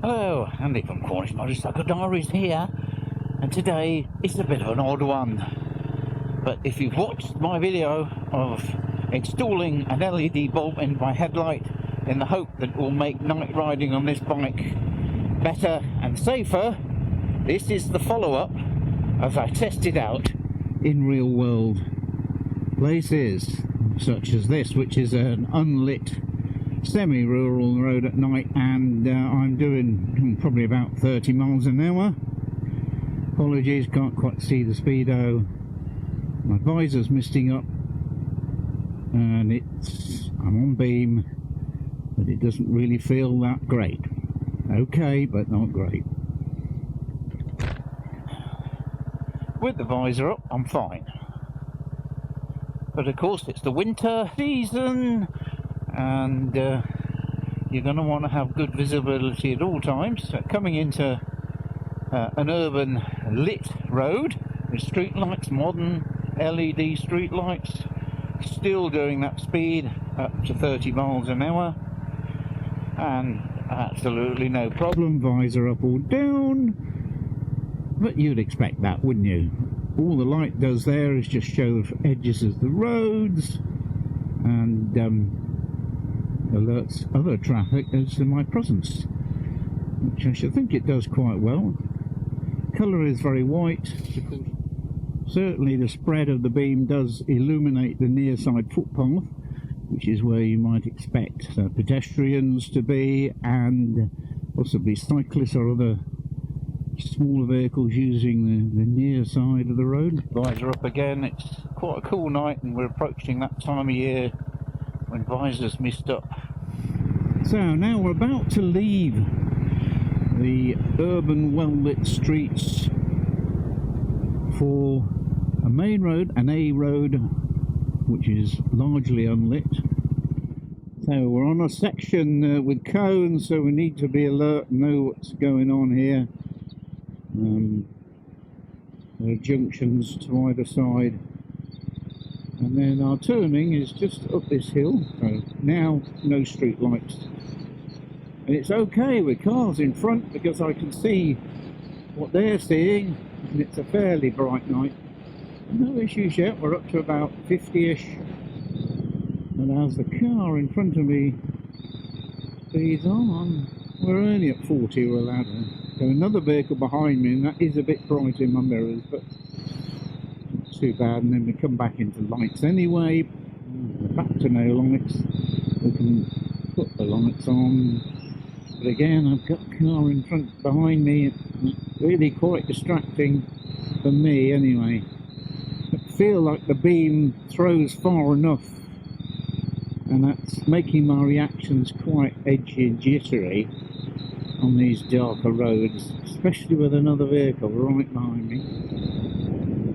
Hello, Andy from Cornish Motorcycle Diaries here, and today is a bit of an odd one. But if you've watched my video of installing an LED bulb in my headlight in the hope that it will make night riding on this bike better and safer, this is the follow-up as I test it out in real world places such as this, which is an unlit semi-rural road at night, and I'm doing probably about 30 miles an hour. Apologies, can't quite see the speedo. My visor's misting up and I'm on beam, but it doesn't really feel that great. Okay, but not great. With the visor up, I'm fine. But of course it's the winter season, and you're going to want to have good visibility at all times. So coming into an urban lit road with street lights, modern LED street lights, still doing that speed up to 30 miles an hour, and absolutely no problem. Visor up or down, but you'd expect that, wouldn't you? All the light does there is just show edges of the roads and alerts other traffic as to my presence, which I should think it does quite well. Colour is very white. Certainly the spread of the beam does illuminate the near side footpath, which is where you might expect pedestrians to be, and possibly cyclists or other smaller vehicles using the near side of the road. Visor up again. It's quite a cool night, and we're approaching that time of year when visors mist up. So now we're about to leave the urban well-lit streets for a main road, an A road, which is largely unlit. So we're on a section with cones, so we need to be alert and know what's going on here. There are junctions to either side, and then our turning is just up this hill. So now no street lights, and it's okay with cars in front because I can see what they're seeing, and it's a fairly bright night. No issues yet. We're up to about 50ish, and as the car in front of me speeds on, we're only at 40. We're allowed to. So another vehicle behind me, and that is a bit bright in my mirrors, but not too bad. And then we come back into lights anyway. We're back to no lights. We can put the lights on, but again I've got a car in front behind me. It's really quite distracting for me anyway. I feel like the beam throws far enough, and that's making my reactions quite edgy and jittery on these darker roads, especially with another vehicle right behind me.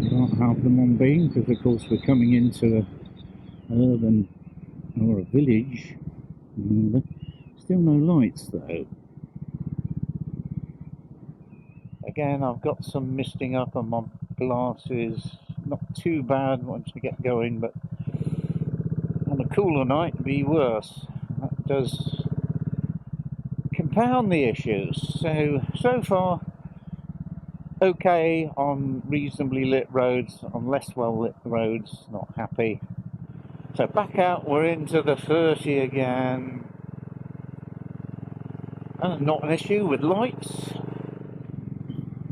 Can't have them on beam because of course we're coming into an urban or a village. Still no lights though. Again, I've got some misting up on my glasses. Not too bad once we get going, but on a cooler night it'd be worse. That does compound the issues. So far okay on reasonably lit roads. On less well lit roads, not happy. So back out, we're into the 30 again, and not an issue with lights.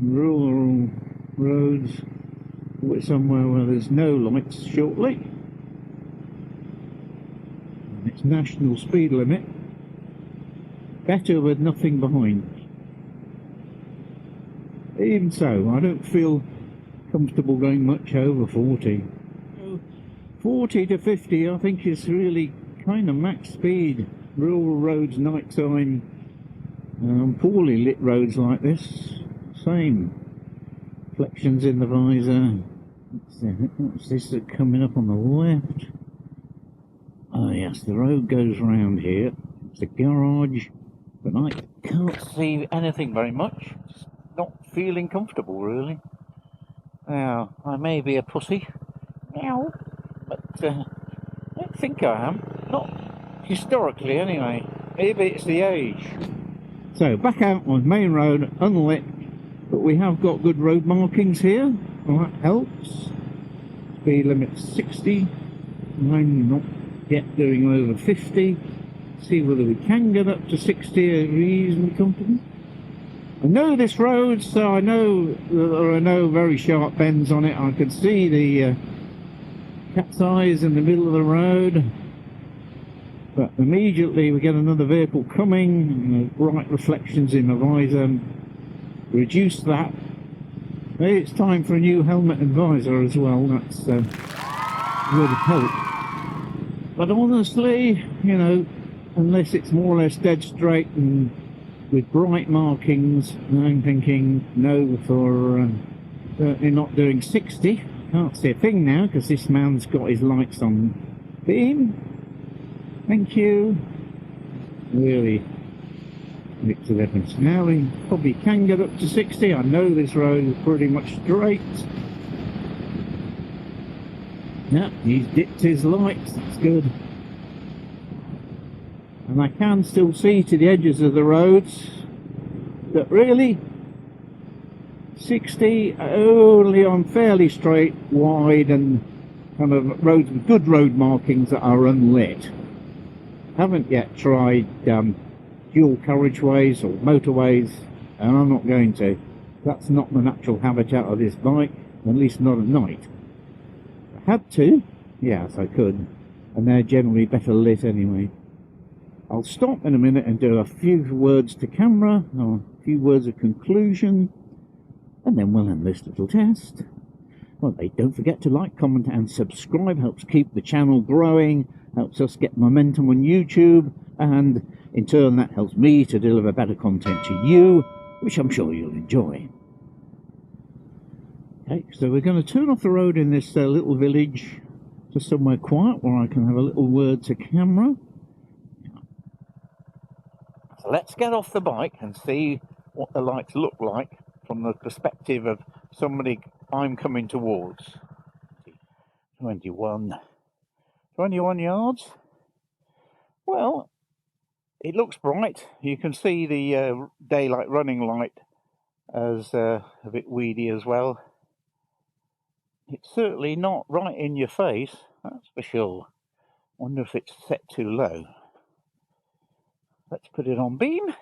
Rural roads, we're somewhere where there's no lights shortly, and it's national speed limit. Better with nothing behind. Even so, I don't feel comfortable going much over 40. 40 to 50 I think is really kind of max speed. Rural roads, night time, poorly lit roads like this, same. Reflections in the visor. What's this coming up on the left? Oh yes, the road goes round here. It's a garage, but I can't see anything very much. Just not feeling comfortable really. Now, I may be a pussy, meow, but I don't think I am. Not historically anyway. Maybe it's the age. So back out on main road, unlit, but we have got good road markings here. Well, that helps. Speed limit 60. I'm not yet doing over 50. See whether we can get up to 60 reasonably comfortable. I know this road, so I know there are no very sharp bends on it. I can see the cat's eyes in the middle of the road, but immediately we get another vehicle coming, and the bright reflections in my visor reduce that. Maybe it's time for a new helmet and visor as well. That's would help. But honestly, you know, unless it's more or less dead straight and with bright markings, I'm thinking no for certainly not doing 60. Can't see a thing now because this man's got his lights on beam. Thank you. Really makes a difference. Now we probably can get up to 60. I know this road is pretty much straight. Yeah, he's dipped his lights, that's good. And I can still see to the edges of the roads that really 60 only on fairly straight, wide and kind of roads with good road markings that are unlit. Haven't yet tried dual carriageways or motorways, and I'm not going to. That's not the natural habitat of this bike, at least not at night. If I had to, yes I could, and they're generally better lit anyway. I'll stop in a minute and do a few words to camera, or a few words of conclusion, and then we'll end this little test. Well, don't forget to like, comment and subscribe. Helps keep the channel growing, helps us get momentum on YouTube, and in turn that helps me to deliver better content to you, which I'm sure you'll enjoy. Okay, so we're going to turn off the road in this little village to somewhere quiet where I can have a little word to camera. So let's get off the bike and see what the lights look like from the perspective of somebody I'm coming towards. 21 yards. Well, it looks bright. You can see the daylight running light as a bit weedy as well. It's certainly not right in your face, that's for sure. Wonder if it's set too low. Let's put it on beam.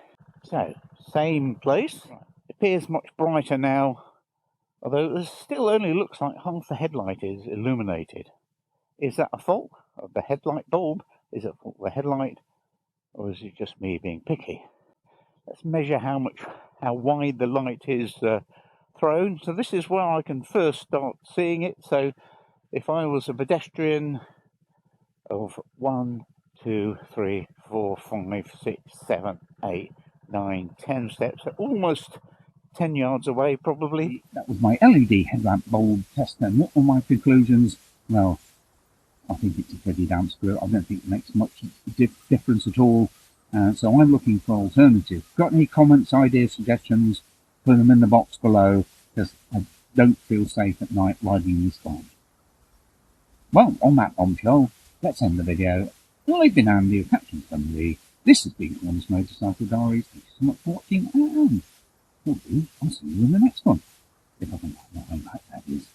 So, same place. It appears much brighter now, although it still only looks like half the headlight is illuminated. Is that a fault of the headlight bulb? Is it a fault of the headlight? Or is it just me being picky? Let's measure how wide the light is thrown. So this is where I can first start seeing it. So if I was a pedestrian of 1, 2, 3, 4, 5, 6, 7, 8, 9, 10 steps, almost 10 yards away probably. That was my LED headlamp bulb test, and what were my conclusions? Well, I think it's a pretty damn screw. I don't think it makes much difference at all. So I'm looking for alternatives. Got any comments, ideas, suggestions? Put them in the box below, because I don't feel safe at night riding this bike. Well, on that bombshell, let's end the video. Well, I've been Andy of Captain Friendly. This has been Honest Motorcycle Diaries. Thank you so much for watching, and I'll see you in the next one. If I can find that, that is.